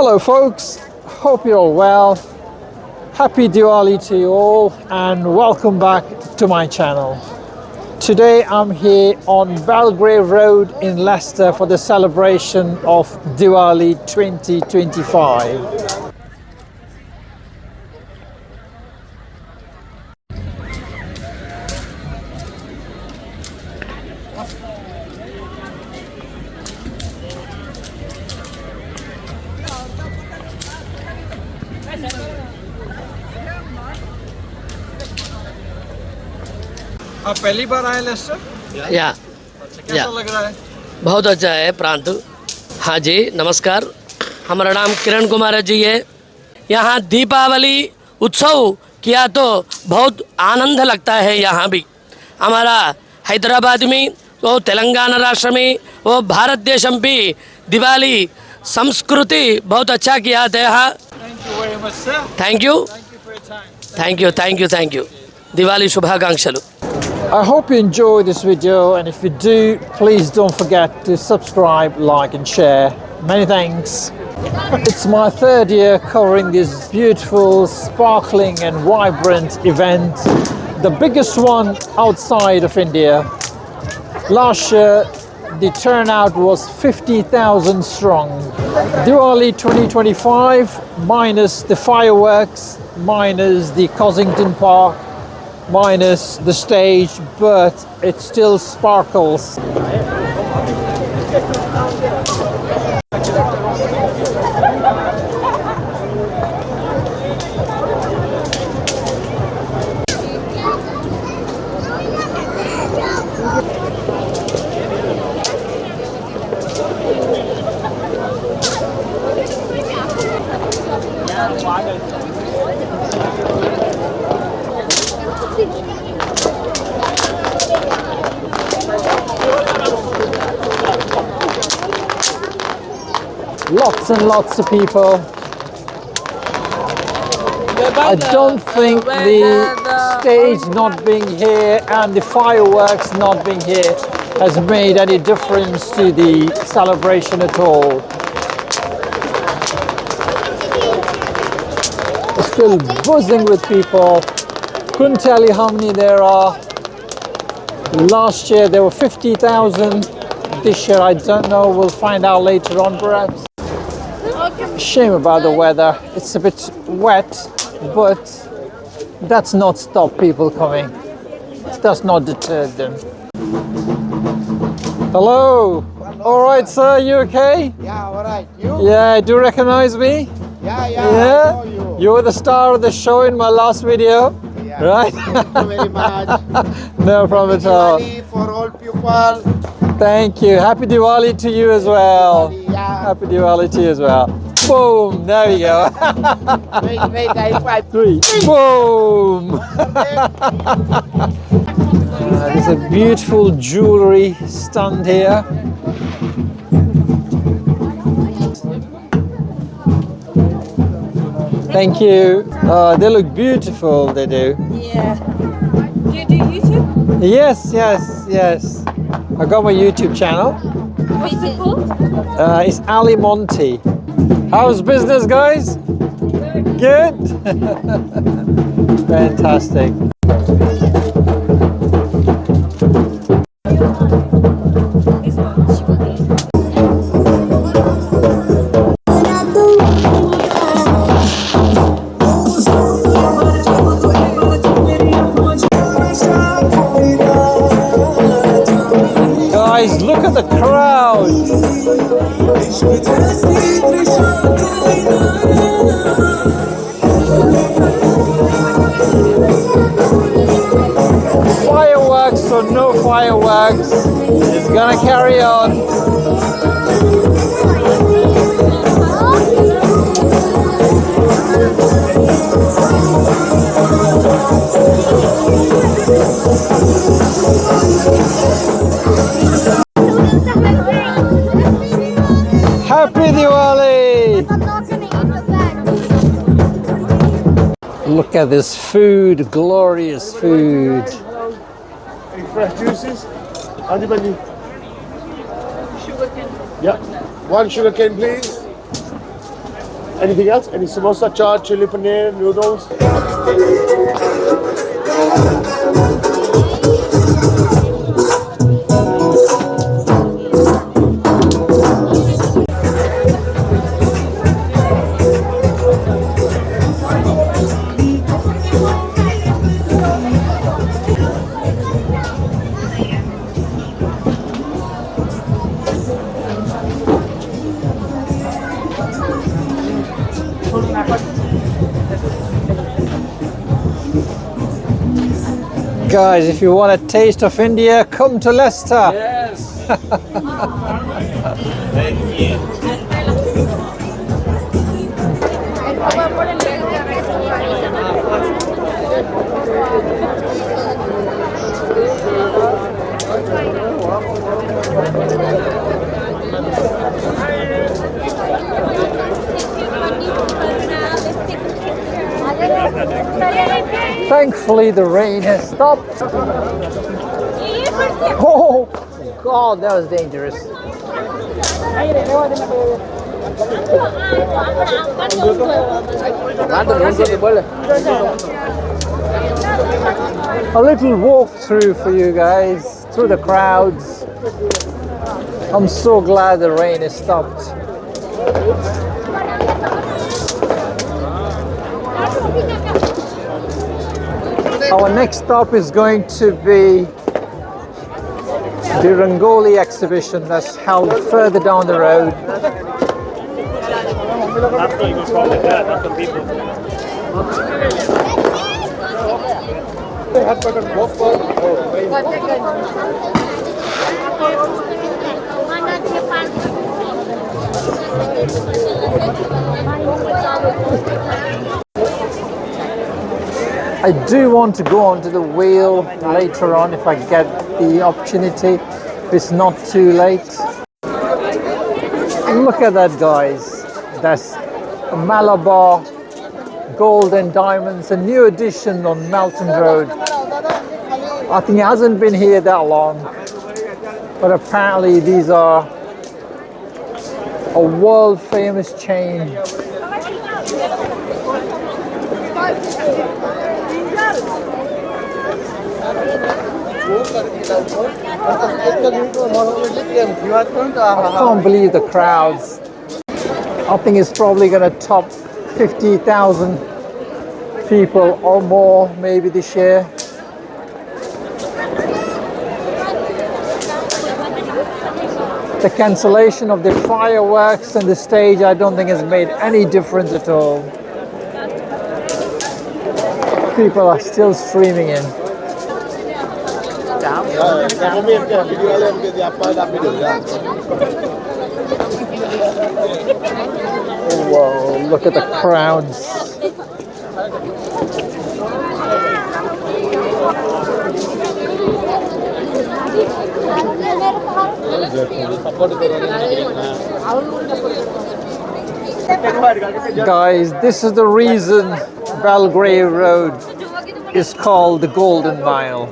Hello folks, hope you're all well. Happy Diwali to you all and welcome back to my channel. Today I'm here on Belgrave Road in Leicester for the celebration of Diwali 2025. आप पहली बार आए Lester? या कैसा लग रहा है? बहुत अच्छा है प्रांत। हाँ जी नमस्कार, हमारा नाम किरण कुमार जी है। यहाँ दीपावली उत्सव किया तो बहुत आनंद लगता है। यहाँ भी हमारा हैदराबाद में वो तेलंगाना राष्ट्र में वो भारत देश में भी दिवाली संस्कृति बहुत अच्छा किया है यहाँ। Thank you thank you thank you thank you. Diwali शुभाकांक्षलु। I hope you enjoy this video, and if you do, please don't forget to subscribe, like and share. Many thanks. It's my third year covering this beautiful, sparkling and vibrant event, the biggest one outside of India. Last year, the turnout was 50,000 strong. Diwali 2025, minus the fireworks, minus the Cossington Park, minus the stage, but it still sparkles. Lots and lots of people. I don't think the stage not being here and the fireworks not being here has made any difference to the celebration at all. It's still buzzing with people. Couldn't tell you how many there are. Last year there were 50,000. This year I don't know, we'll find out later on perhaps. Shame about the weather, it's a bit wet, but that's not stop people coming. That's not deterred them. Hello. All right, sir, you okay? Yeah, all right. You? Yeah, do you recognize me? Yeah. Yeah? I know you. You were the star of the show in my last video, Yeah. right? Thank you very much. No problem at all. Diwali for all people. Thank you. Happy Diwali to you as well. Yeah. Happy Diwali to you as well. Boom! There we go. Wait, I 3. Boom! There's a beautiful jewelry stand here. Thank you. They look beautiful, they do. Yeah. Do you do YouTube? Yes. I got my YouTube channel. What's it called? It's Ali Monty. How's business, guys? Good? Fantastic. Guys, look at the crowd. Fireworks or no fireworks, it's gonna carry on. Happy Diwali! Look at this food, glorious food. Any fresh juices? Anybody? Yeah. One sugar cane, please. Anything else? Any samosa, chaat, chili paneer, noodles? Guys, if you want a taste of India, come to Leicester. Yes. Thankfully, the rain has stopped. Oh, God, that was dangerous. A little walkthrough for you guys through the crowds. I'm so glad the rain has stopped. Our next stop is going to be the Rangoli exhibition that's held further down the road. I do want to go onto the wheel later on if I get the opportunity, if it's not too late. Look at that, guys. That's a Malabar Gold and Diamonds, a new addition on Melton Road. I think it hasn't been here that long, but apparently these are a world famous chain. I can't believe the crowds. I think it's probably going to top 50,000 people or more maybe this year. The cancellation of the fireworks and the stage, I don't think has made any difference at all. People are still streaming in. Whoa, look at the crowds. Guys, this is the reason Belgrave Road is called the Golden Mile.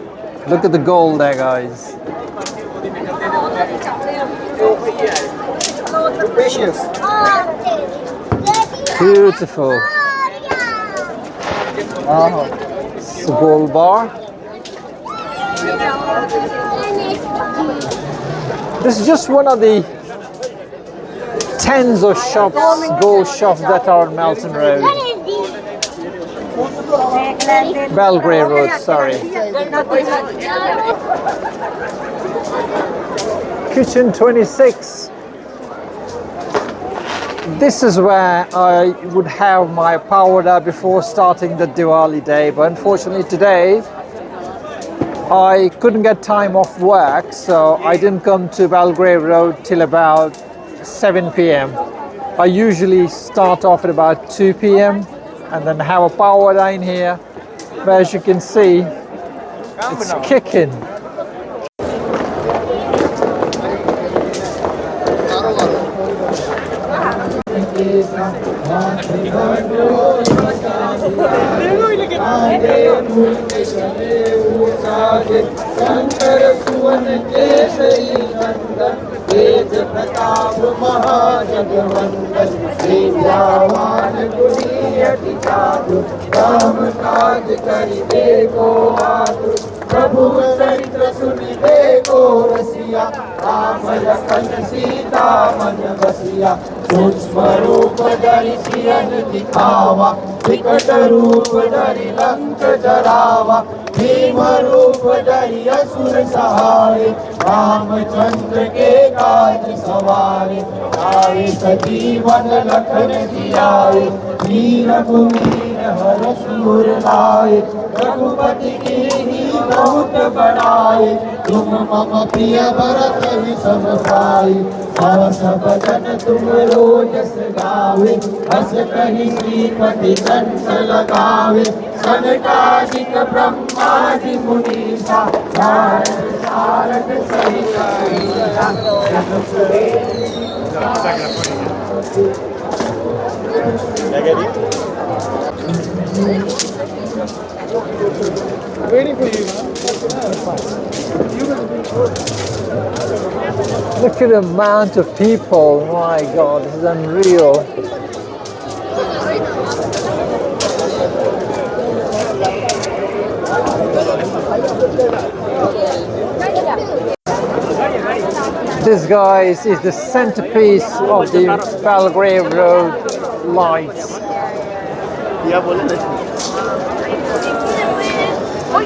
Look at the gold there, guys. Beautiful. It's a gold bar. This is just one of the tens of shops, gold shops that are on Melton Road. Belgrave Road, sorry. Kitchen 26. This is where I would have my powder before starting the Diwali day, but unfortunately today I couldn't get time off work, so I didn't come to Belgrave Road till about 7 p.m. I usually start off at about 2 p.m. and then have a power in here, but as you can see, it's kicking. Kesari नंदन तेज प्रताप महाजगवंदन विद्यावान गुणी अति चातुर राम काज करिबे को आतुर प्रभु चरित्र सुनिबे को रसिया राम लखन सीता मन बसिया सूक्ष्म रूप धरि सियन दिखावा विकट रूप धरि लंक जरावा भीम रूप धरि असुर सहारे रामचंद्र के काज सवारे आए सजीवन लखन जियाए वीर कुमीर हर्ष उर लाए रघुपति कीन्ही बहुत बड़ाई तुम मम प्रिय भरत ही सब भाई सहस बदन तुम रोजस गावे हस कहि श्रीपति कंठ लगावे सनकादिक ब्रह्मादि मुनीसा नारद सारद सहित अहिसा जग Waiting for you, Look at the amount of people. My God, this is unreal. This, guys, is the centerpiece of the Belgrave Road lights.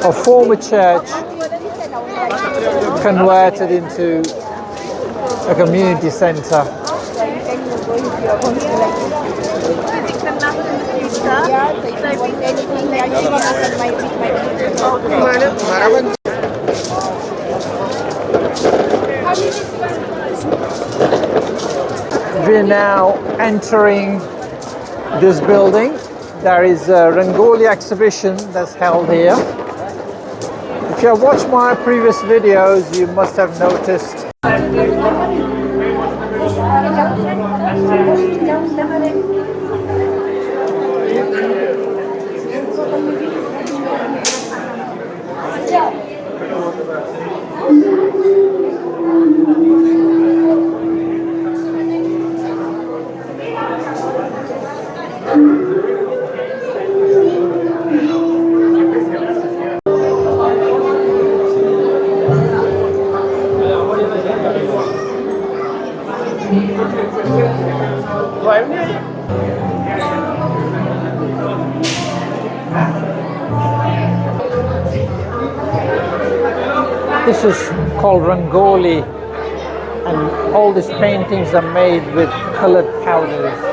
A former church converted into a community center. We're now entering this building. There is a Rangoli exhibition that's held here. If you have watched my previous videos, you must have noticed this is called Rangoli, and all these paintings are made with colored powders.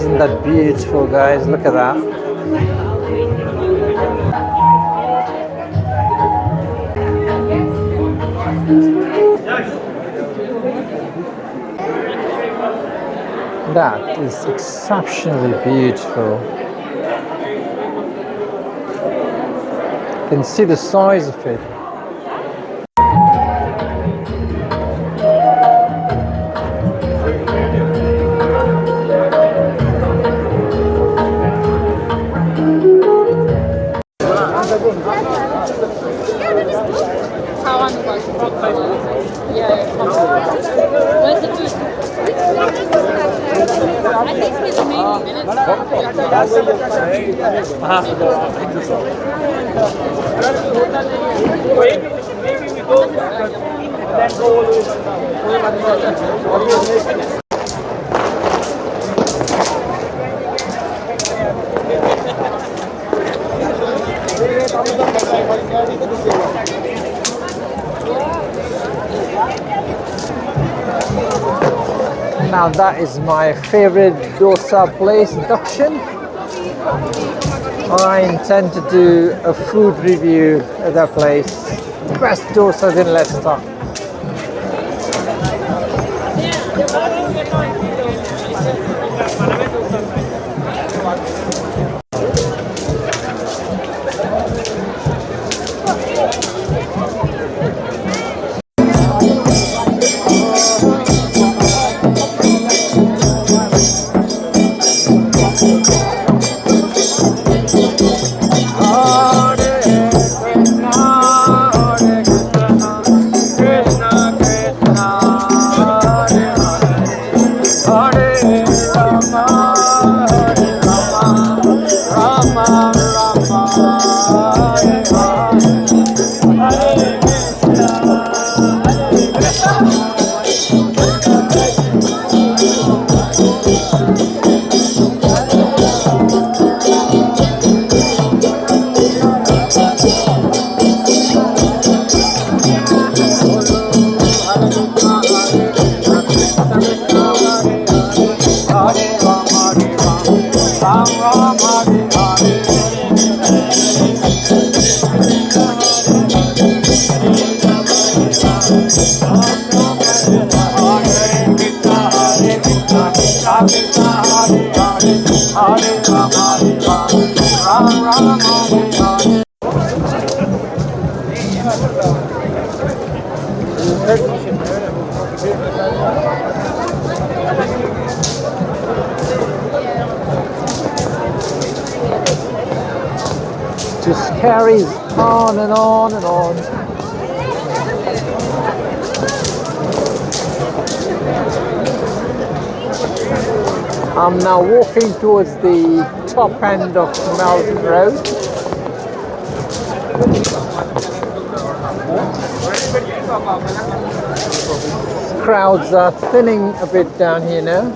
Isn't that beautiful, guys? Look at that. That is exceptionally beautiful. You can see the size of it. Where's the food? I think it's the main minutes. maybe we go. Now that is my favorite dosa place, Dakshin. I intend to do a food review at that place. Best dosas in Leicester. Just carries on and on and on. I'm now walking towards the top end of Belgrave Road. Crowds are thinning a bit down here now.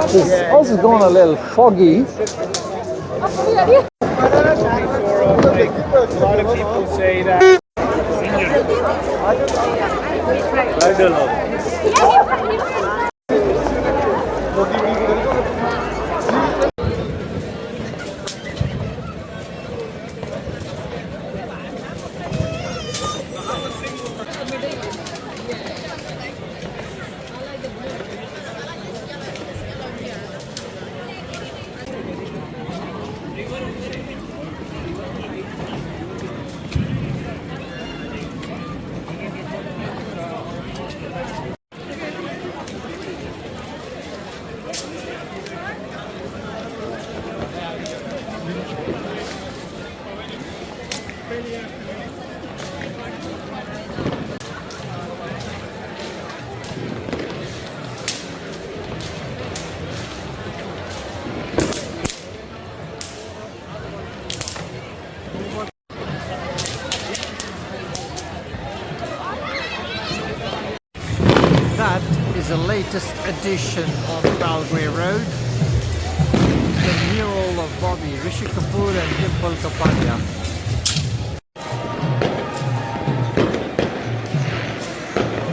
It's also gone a little foggy. A lot of people say that. That is the latest addition on Belgrave Road. The mural of Bobby, Rishi Kapoor and Dimple Kapadia.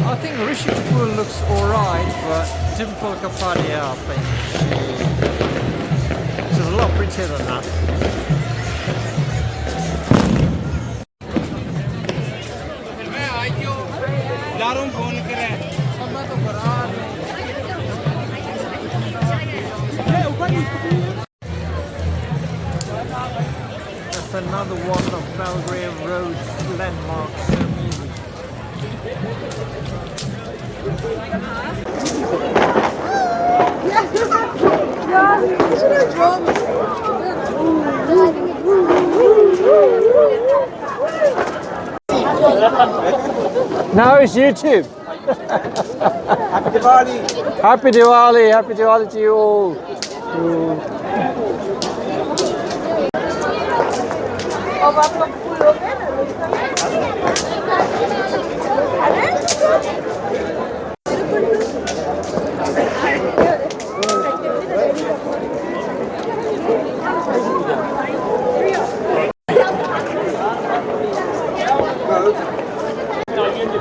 I think Rishi Kapoor looks alright, but Dimple Kapadia, I think she's a lot prettier than that. That's another one of Belgrave Road's landmarks. Now it's YouTube. Diwali. Happy Diwali! Happy Diwali to you all.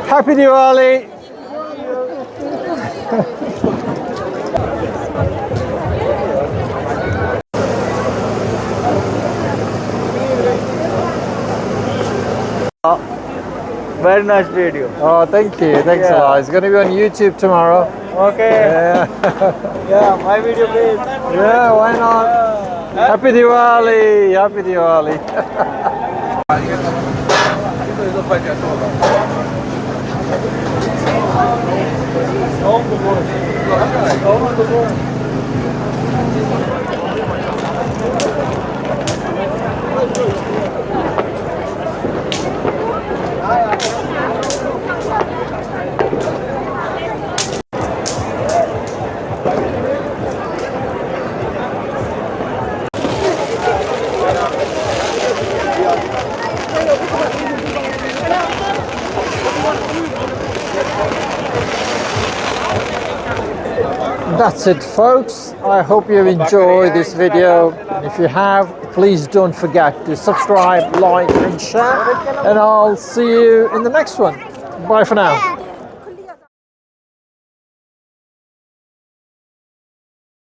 Happy Diwali! Very nice video. Oh, thank you. Thanks a lot. It's going to be on YouTube tomorrow. Okay. Yeah, Yeah, my video please. yeah, why not? Happy Diwali! Happy Diwali! That's it, folks. I hope you enjoyed this video. And if you have, please don't forget to subscribe, like and share, and I'll see you in the next one. Bye for now.